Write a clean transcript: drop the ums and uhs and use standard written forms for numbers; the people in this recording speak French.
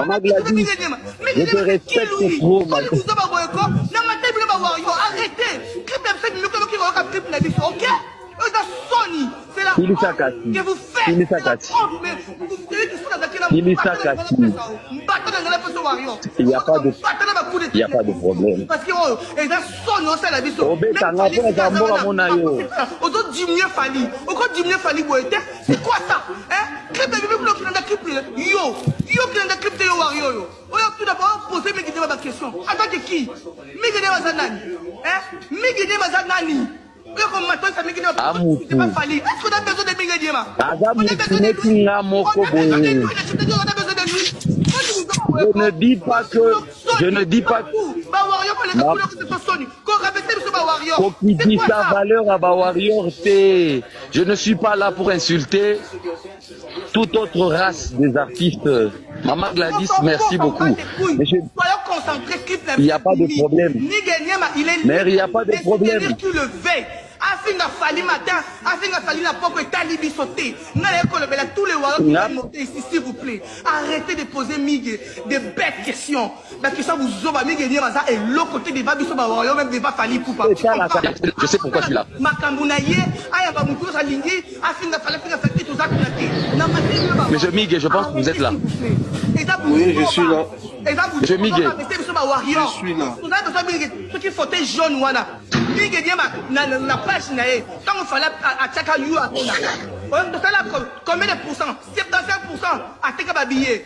Maman Gladys, je te respecte trop, ma que vous faites. Il n'y a pas de problème. Parce que c'est quoi ça? Tout d'abord, poser mes questions. En tant que qui? Est-ce qu'on a besoin de Miguel Je ne dis pas que. Je ne dis pas que. Qui dit sa valeur à Bawarrior, je ne suis pas là pour insulter toute autre race des artistes. Maman Gladys, merci beaucoup. Mais il n'y a pas de problème. Mais il n'y a pas de problème. Afinga Fali matin, Afinga Fali la poque et Talibi sauté. Tous les warriors qui vont monter ici, s'il vous plaît. Arrêtez de poser Migue des bêtes questions. La question vous oba Migue Niamaza et l'autre côté des Babisoba warriors, même des Bafali pour pas. Je sais pourquoi je suis là. Makambounaye, Ayaba Moukou Salingi, Afinga Fali, Afinga Fali, tout ça. Monsieur Migue, je pense que vous êtes là. Oui, je suis là. Monsieur Migue. Je suis là. Vous avez besoin de ceux qui fautaient jaune, voilà. Migue na page nae quand on fallait à Tchaka You à Tona. Combien de pourcents? 75% à Teka Babillet.